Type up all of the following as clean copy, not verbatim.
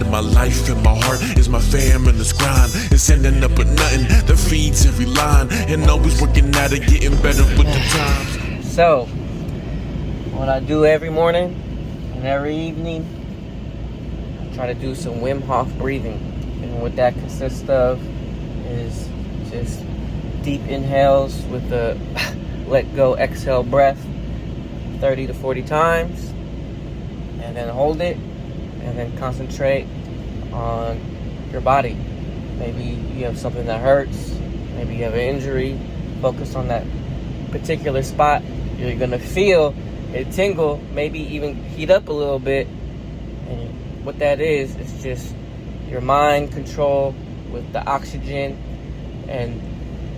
of my life and my heart is my fam and this grind. It's ending up with nothing that feeds every line, and always working at it, getting better with the times. So, what I do every morning and every evening, I try to do some Wim Hof breathing. And what that consists of is just deep inhales with the let go, exhale breath 30 to 40 times, and then hold it, and then concentrate on your body. Maybe you have something that hurts, maybe you have an injury. Focus on that particular spot. You're gonna feel it tingle, maybe even heat up a little bit. And what that is just your mind control with the oxygen, and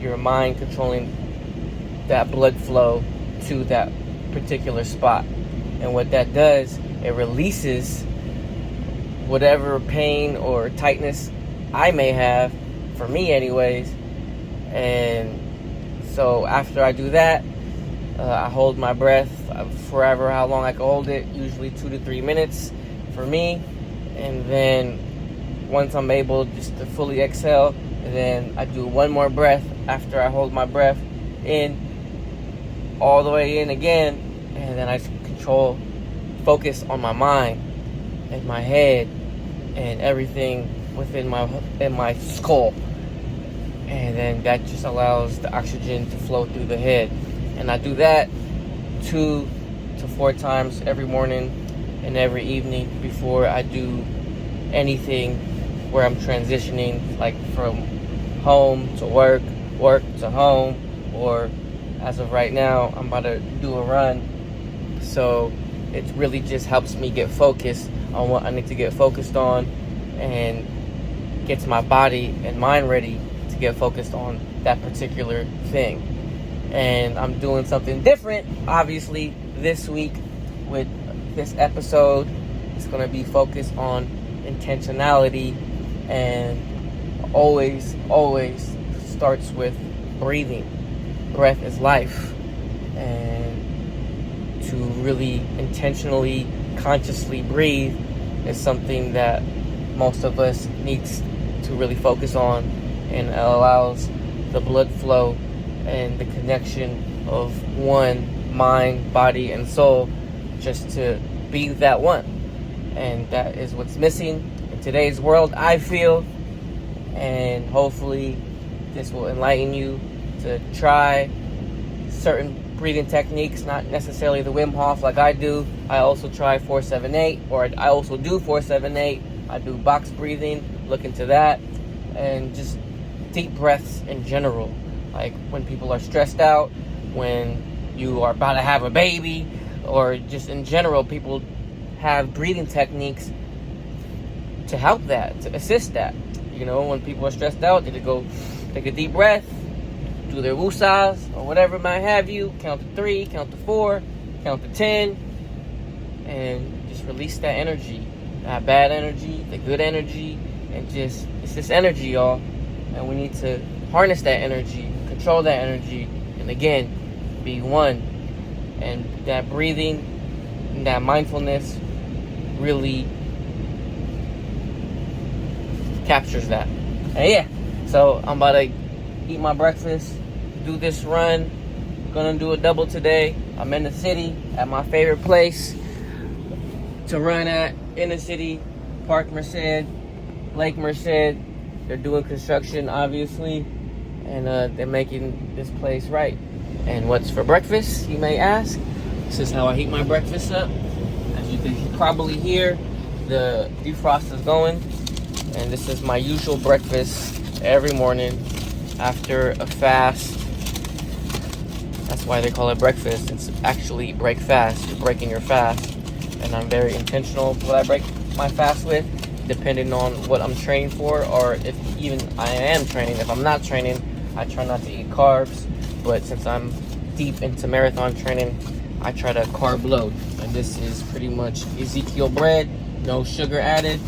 your mind controlling that blood flow to that particular spot. And what that does, it releases whatever pain or tightness I may have, for me anyways. And so after I do that, I hold my breath forever, how long I can hold it, usually 2 to 3 minutes for me. And then once I'm able just to fully exhale, then I do one more breath after I hold my breath in, all the way in again. And then I focus on my mind and my head and everything within my skull. And then that just allows the oxygen to flow through the head. And I do that 2 to 4 times every morning and every evening before I do anything where I'm transitioning, like from home to work, work to home, or as of right now, I'm about to do a run. So it really just helps me get focused on what I need to get focused on, and gets my body and mind ready to get focused on that particular thing. And I'm doing something different, obviously, this week with this episode. It's going to be focused on intentionality, and always starts with breathing. Breath is life. And to really intentionally, consciously breathe is something that most of us needs to really focus on, and it allows the blood flow and the connection of one mind, body, and soul just to be that one. And that is what's missing in today's world, I feel. And hopefully this will enlighten you to try certain breathing techniques, not necessarily the Wim Hof like I do. I also try 478, or I also do 478. I do box breathing, look into that, and just deep breaths in general. Like when people are stressed out, when you are about to have a baby, or just in general, people have breathing techniques to help that, to assist that. You know, when people are stressed out, they go take a deep breath, do their woosahs or whatever might have you, count to 3, count to 4, count to 10, and just release that energy, that bad energy, the good energy, and just, it's this energy, y'all, and we need to harness that energy, control that energy, and again, be one. And that breathing and that mindfulness really captures that. And yeah, so I'm about to eat my breakfast, do this run. Gonna do a double today. I'm in the city at my favorite place to run at, in the city, Park Merced, Lake Merced. They're doing construction, obviously, and they're making this place right. And what's for breakfast, you may ask? This is how I heat my breakfast up. As you can probably hear, the defrost is going. And this is my usual breakfast every morning after a fast. That's why they call it breakfast. It's actually break fast. You're breaking your fast. And I'm very intentional with what I break my fast with, depending on what I'm training for, or if even I am training. If I'm not training, I try not to eat carbs. But since I'm deep into marathon training, I try to carb load. And this is pretty much Ezekiel bread, no sugar added,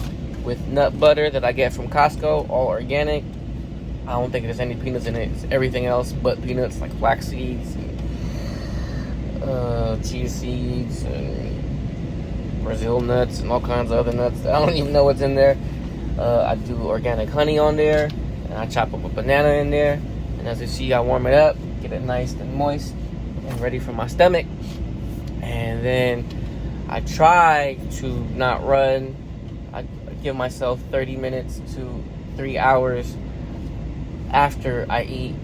with nut butter that I get from Costco, all organic. I don't think there's any peanuts in it. It's everything else but peanuts, like flax seeds, and, chia seeds, and Brazil nuts and all kinds of other nuts. I don't even know what's in there. I do organic honey on there, and I chop up a banana in there. And as you see, I warm it up, get it nice and moist and ready for my stomach. And then I try to not run. I give myself 30 minutes to 3 hours after I eat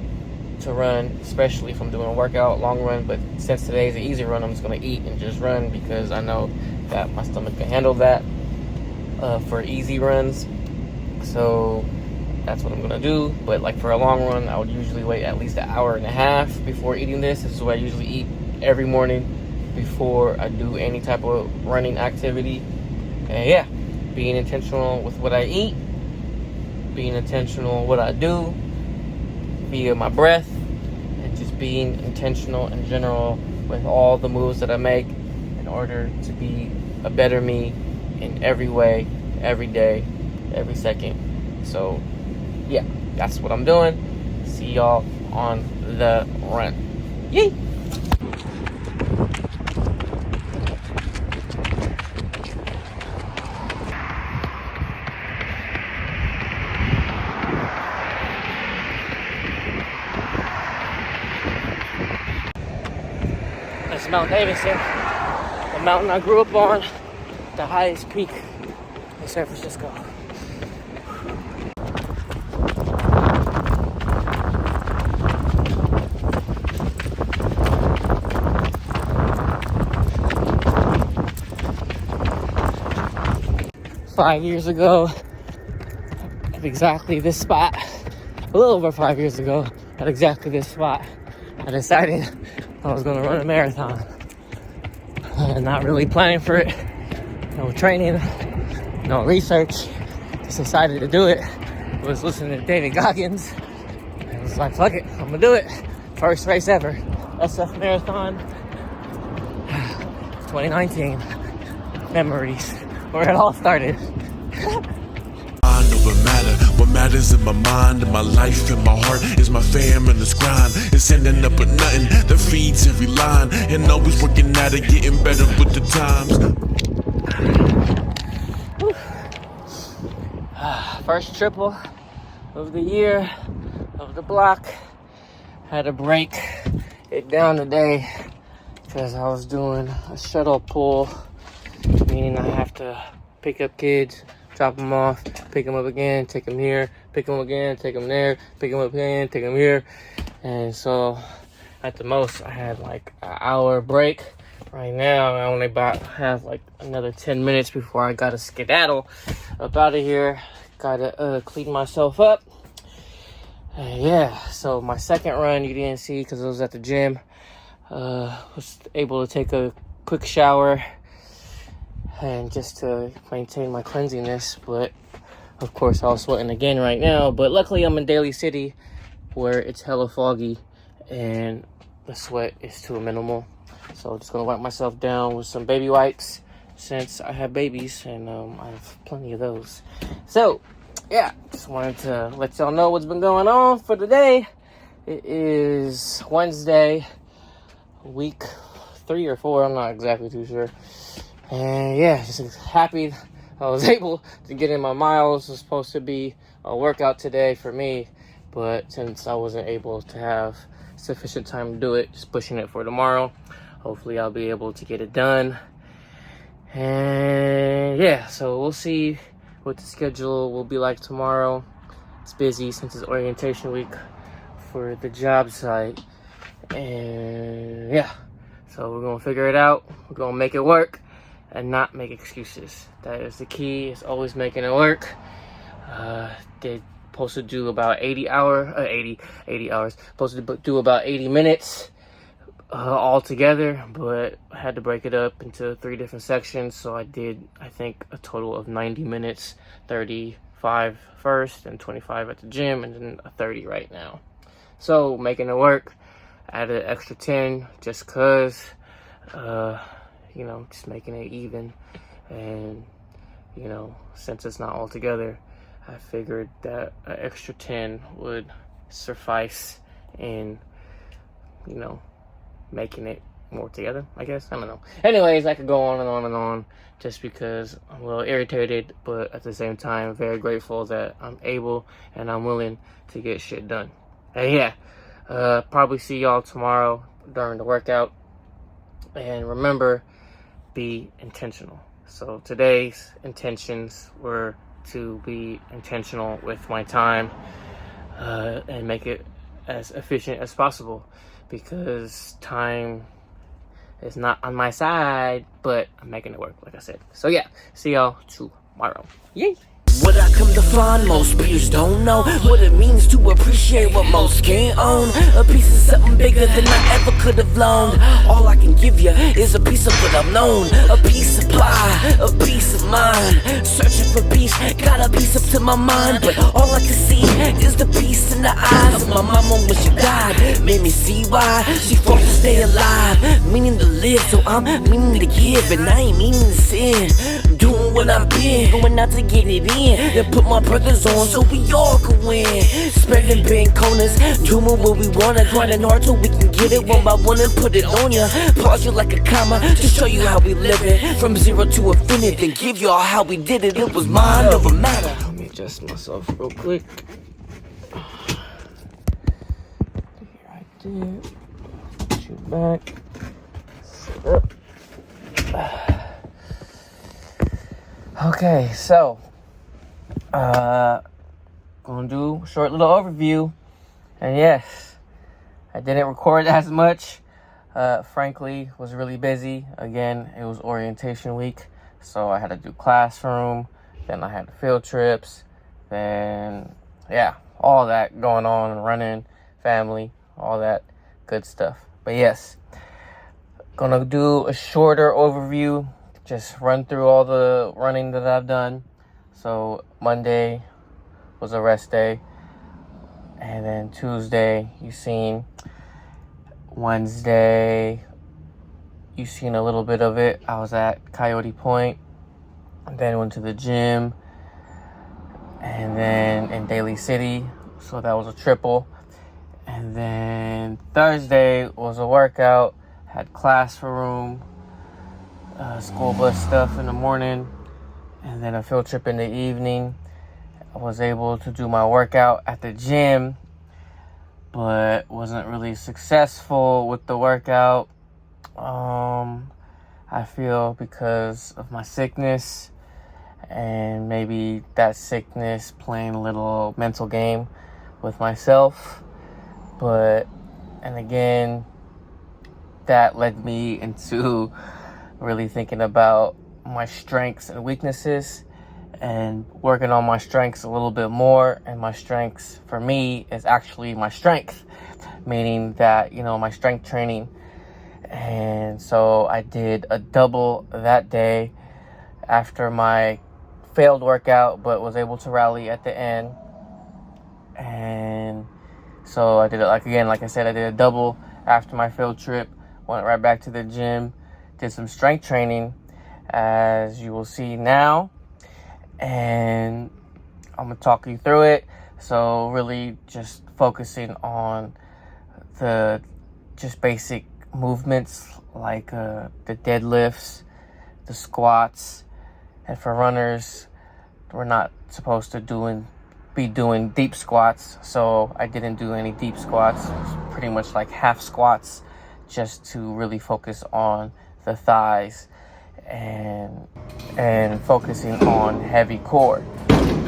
to run, especially if I'm doing a workout, long run. But since today's an easy run, I'm just going to eat and just run because I know that my stomach can handle that for easy runs. So that's what I'm going to do. But like for a long run, I would usually wait at least an hour and a half before eating this. This is what I usually eat every morning before I do any type of running activity. And yeah, being intentional with what I eat, being intentional what I do via my breath, and just being intentional in general with all the moves that I make in order to be a better me in every way, every day, every second. So yeah, that's what I'm doing. See y'all on the run. Yay! That's Mount Davidson, the mountain I grew up on, the highest peak in San Francisco. Five years ago, at exactly this spot, a little over 5 years ago, at exactly this spot, I decided I was going to run a marathon. Not really planning for it, no training, no research, just decided to do it. I was listening to David Goggins, and I was like, fuck it, I'm going to do it. First race ever, SF Marathon, 2019, memories, where it all started. What matters in my mind and my life and my heart is my fam and this grind. It's ending up with nothing that feeds every line, and always working at it, getting better with the times. First triple of the year of the block. Had to break it down today because I was doing a shuttle pull, meaning I have to pick up kids, drop them off, pick them up again, take them here, pick them up again, take them there, pick them up again, take them here. And so at the most I had like an hour break. Right now I only about have like another 10 minutes before I gotta skedaddle up out of here. Gotta clean myself up. Yeah, so my second run you didn't see because I was at the gym. Was able to take a quick shower and just to maintain my cleanliness, but of course I was sweating again right now. But luckily I'm in Daly City where it's hella foggy and the sweat is too minimal. So I'm just gonna wipe myself down with some baby wipes since I have babies and I have plenty of those. So yeah, just wanted to let y'all know what's been going on for today. It is Wednesday, week 3 or 4, I'm not exactly too sure. And yeah, just happy I was able to get in my miles. It was supposed to be a workout today for me, but since I wasn't able to have sufficient time to do it, just pushing it for tomorrow. Hopefully I'll be able to get it done. And yeah, so we'll see what the schedule will be like tomorrow. It's busy since it's orientation week for the job site. And yeah, so we're gonna figure it out. We're gonna make it work and not make excuses. That is the key, is always making it work. They're supposed to do about 80 hours, supposed to do about 80 minutes all together, but I had to break it up into 3 different sections. So I did, I think, a total of 90 minutes, 35 first and 25 at the gym, and then a 30 right now. So making it work, added an extra 10 just cause, you know, just making it even. And, you know, since it's not all together, I figured that an extra 10 would suffice in, you know, making it more together, I guess. I don't know. Anyways, I could go on and on and on just because I'm a little irritated, but at the same time, very grateful that I'm able and I'm willing to get shit done. And yeah, probably see y'all tomorrow during the workout. And remember, be intentional. So today's intentions were to be intentional with my time and make it as efficient as possible, because time is not on my side, but I'm making it work, like I said. So yeah, see y'all tomorrow. Yay! What I come to find, most peers don't know what it means to appreciate what most can't own. A piece of something bigger than I ever could have loaned. All I can give you is a piece of what I've known. A piece of pie, a piece of mind. Searching for peace, got a piece up to my mind, but all I can see is the peace in the eyes of my mama when she died. Made me see why she forced to stay alive. Meaning to live, so I'm meaning to give, and I ain't meaning to sin. Doing what I've been, going out to get it in. Then put my brothers on so we all can win. Spreading big corners, doing what we wanna. Grinding hard so we can get it one by one and put it on ya. Pause you like a comma to show you how we live it. From zero to infinity, then give y'all how we did it. It was mind over matter. Let me adjust myself real quick. Right there. Put you back. Sit up. Okay, so gonna do a short little overview. And yes, I didn't record as much. Frankly, was really busy. Again, it was orientation week, so I had to do classroom, then I had field trips, then yeah, all that going on, running, family, all that good stuff. But yes, gonna do a shorter overview, just run through all the running that I've done. So Monday was a rest day, and then Tuesday you seen, Wednesday you seen a little bit of it. I was at Coyote Point, and then went to the gym, and then in Daly City, so that was a triple. And then Thursday was a workout, had classroom, school bus stuff in the morning, and then a field trip in the evening. I was able to do my workout at the gym, but wasn't really successful with the workout. I feel because of my sickness, and maybe that sickness playing a little mental game with myself. And again, that led me into really thinking about my strengths and weaknesses, and working on my strengths a little bit more. And my strengths for me is actually my strength, meaning that, my strength training. And so I did a double that day after my failed workout, but was able to rally at the end. And so I did it like I said, I did a double after my field trip, went right back to the gym, did some strength training, as you will see now, and I'm gonna talk you through it. So really just focusing on the just basic movements like the deadlifts, the squats, and for runners, we're not supposed to be doing deep squats, so I didn't do any deep squats. It's pretty much like half squats, just to really focus on the thighs and focusing on heavy core,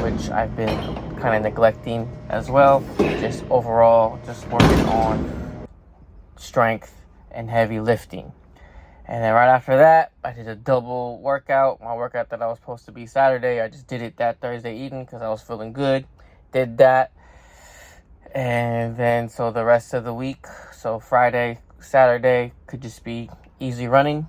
which I've been kind of neglecting as well. Just overall, just working on strength and heavy lifting. And then right after that, I did a double workout. My workout that I was supposed to be Saturday, I just did it that Thursday evening because I was feeling good. Did that. And then so the rest of the week, so Friday, Saturday could just be easy running.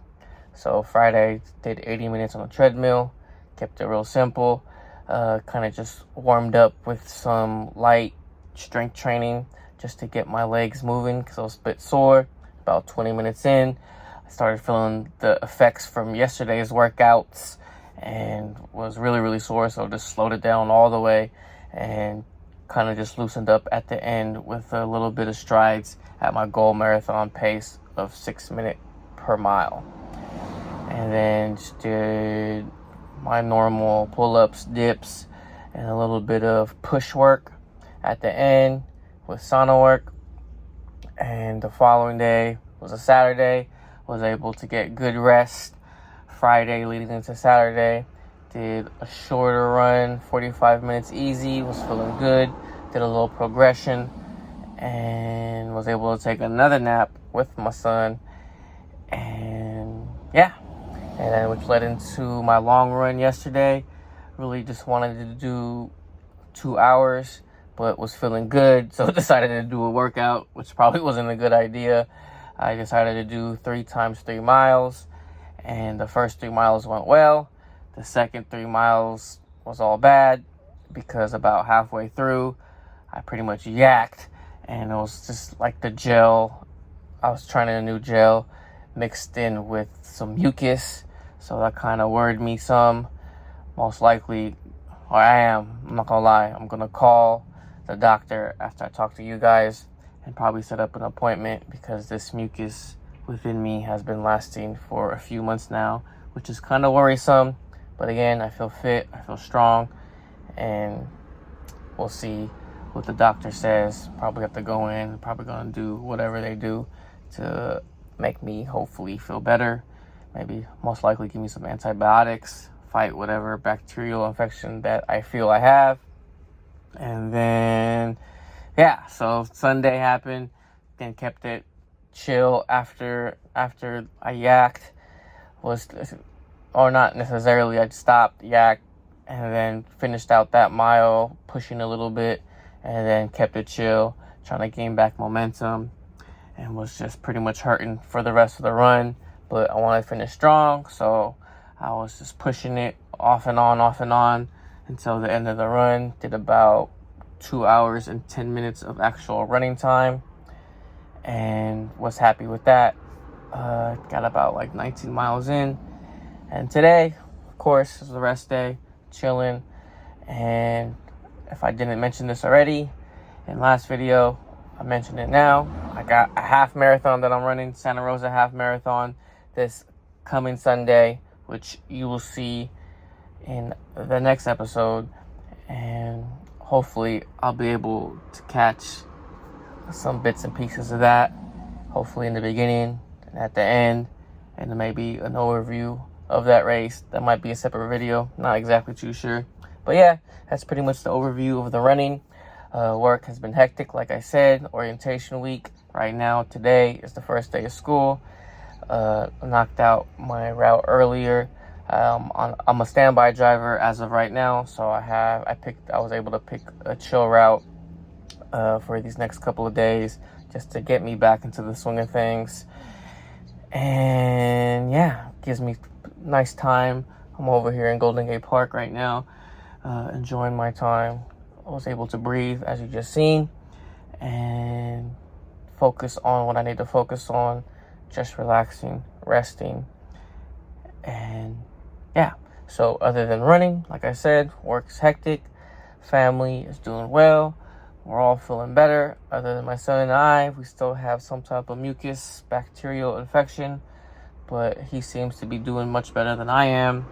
So Friday did 80 minutes on the treadmill, kept it real simple, kind of just warmed up with some light strength training just to get my legs moving because I was a bit sore. About 20 minutes in, I started feeling the effects from yesterday's workouts and was really, really sore. So just slowed it down all the way and kind of just loosened up at the end with a little bit of strides at my goal marathon pace of 6 minute per mile. And then just did my normal pull-ups, dips, and a little bit of push work at the end with sauna work. And the following day was a Saturday. Was able to get good rest. Friday leading into Saturday, did a shorter run, 45 minutes easy, was feeling good, did a little progression, and was able to take another nap with my son. And yeah, and then which led into my long run yesterday. Really just wanted to do 2 hours, but was feeling good, so decided to do a workout, which probably wasn't a good idea. I decided to do 3 times 3 miles, and the first 3 miles went well. The second 3 miles was all bad because about halfway through, I pretty much yacked, and it was just like the gel. I was trying a new gel mixed in with some mucus, so that kind of worried me some. Most likely, or I'm not gonna lie, I'm gonna call the doctor after I talk to you guys and probably set up an appointment, because this mucus within me has been lasting for a few months now, which is kind of worrisome. But again, I feel fit, I feel strong, and we'll see what the doctor says. Probably have to go in, probably gonna do whatever they do to make me hopefully feel better. Maybe most likely give me some antibiotics, fight whatever bacterial infection that I feel I have. And then, yeah, so Sunday happened, then kept it chill after I yacked. Or not necessarily, I stopped, yacked, and then finished out that mile, pushing a little bit, and then kept it chill, trying to gain back momentum, and was just pretty much hurting for the rest of the run. But I wanted to finish strong, so I was just pushing it off and on until the end of the run. Did about 2 hours and 10 minutes of actual running time, and was happy with that. Got about like 19 miles in. And today, of course, is the rest day, chilling. And if I didn't mention this already in last video, I mentioned it now. I got a half marathon that I'm running, Santa Rosa half marathon, this coming Sunday, which you will see in the next episode. And hopefully I'll be able to catch some bits and pieces of that, hopefully in the beginning and at the end, and then maybe an overview of that race. That might be a separate video, not exactly too sure. But yeah, that's pretty much the overview of the running. Work has been hectic, like I said, orientation week. Right now, today is the first day of school. Knocked out my route earlier. I'm a standby driver as of right now, so I was able to pick a chill route for these next couple of days, just to get me back into the swing of things. And yeah, gives me nice time. I'm over here in Golden Gate Park right now, enjoying my time. I was able to breathe, as you just seen, and focus on what I need to focus on, just relaxing, resting. And yeah, so other than running, like I said, work's hectic, family is doing well, we're all feeling better. Other than my son and I, we still have some type of mucus bacterial infection, but he seems to be doing much better than I am,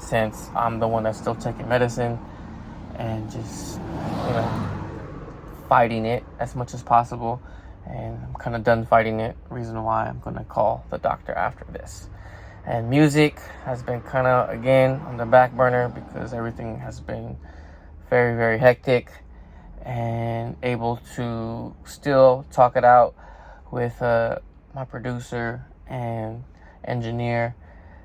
since I'm the one that's still taking medicine and just, fighting it as much as possible. And I'm kind of done fighting it. Reason why I'm going to call the doctor after this. And music has been kind of, again, on the back burner because everything has been very, very hectic, and able to still talk it out with my producer and engineer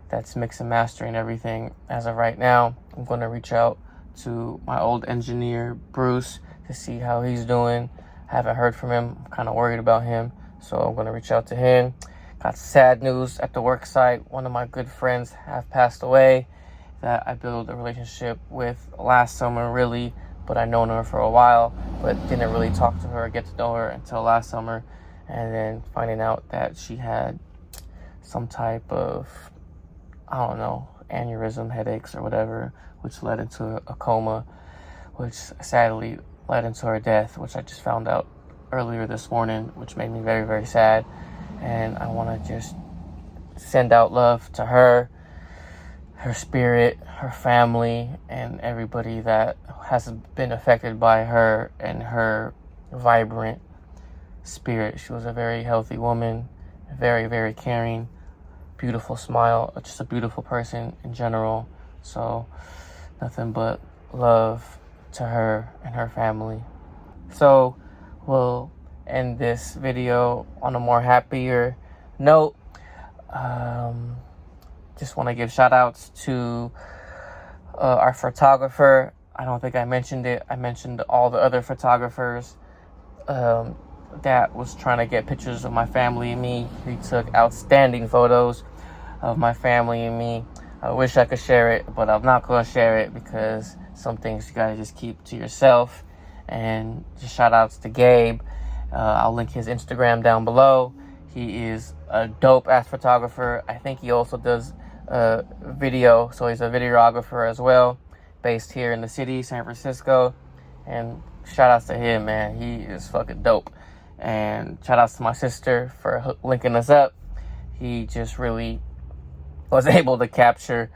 that's mixing, mastering everything. As of right now, I'm going to reach out to my old engineer, Bruce, to see how he's doing. I haven't heard from him. I'm kind of worried about him, so I'm going to reach out to him. Got sad news at the work site. One of my good friends have passed away that I built a relationship with last summer, really, but I'd known her for a while, but didn't really talk to her, get to know her until last summer, and then finding out that she had some type of, aneurysm, headaches or whatever, which led into a coma, which sadly led into her death, which I just found out earlier this morning, which made me very, very sad. And I want to just send out love to her, her spirit, her family, and everybody that has been affected by her and her vibrant spirit. She was a very healthy woman, very, very caring, beautiful smile, just a beautiful person in general. So nothing but love to her and her family. So we'll end this video on a more happier note. Just want to give shout outs to our photographer. I don't think I mentioned it. I mentioned all the other photographers that was trying to get pictures of my family and me. He took outstanding photos of my family and me. I wish I could share it, but I'm not going to share it because some things you gotta just keep to yourself. And just shout outs to Gabe. I'll link his Instagram down below. He is a dope ass photographer. I think he also does video, so he's a videographer as well, based here in the city, San Francisco. And shout outs to him, man. He is fucking dope. And shout outs to my sister for linking us up. He just really was able to capture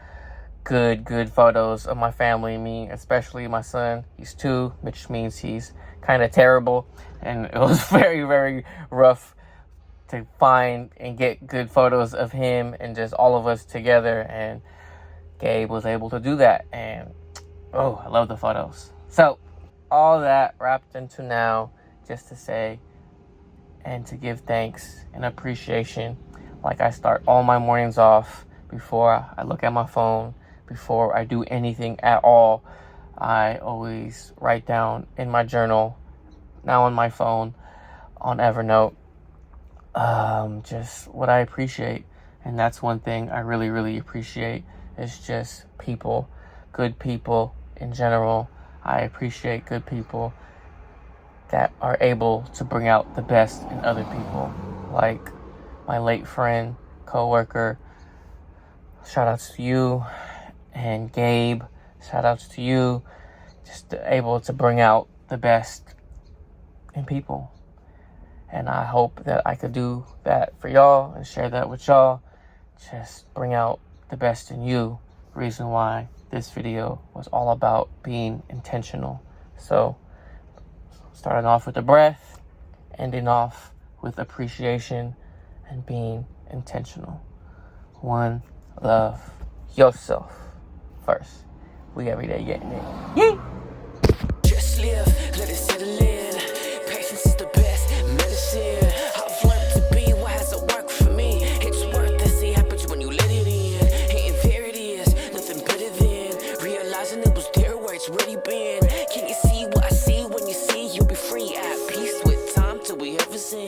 good photos of my family and me, especially my son. He's 2, which means he's kind of terrible, and it was very, very rough to find and get good photos of him and just all of us together, and Gabe was able to do that, and oh, I love the photos. So all that wrapped into now, just to say and to give thanks and appreciation, like I start all my mornings off. Before I look at my phone, before I do anything at all, I always write down in my journal, now on my phone, on Evernote, just what I appreciate. And that's one thing I really, really appreciate, is just people, good people in general. I appreciate good people that are able to bring out the best in other people, like my late friend, co-worker. Shout outs to you, and Gabe, shout outs to you, just able to bring out the best in people. And I hope that I could do that for y'all and share that with y'all. Just bring out the best in you. Reason why this video was all about being intentional. So, starting off with the breath, ending off with appreciation and being intentional. One, love yourself first. We every day getting it. Yay! Just live, let it settle in. Patience is the best medicine. I've learned to be what hasn't worked for me. It's worth to see happens when you let it in. And there it is, nothing better than realizing it was there where it's really been. Can you see what I see when you see? You'll be free at peace with time till we ever sin.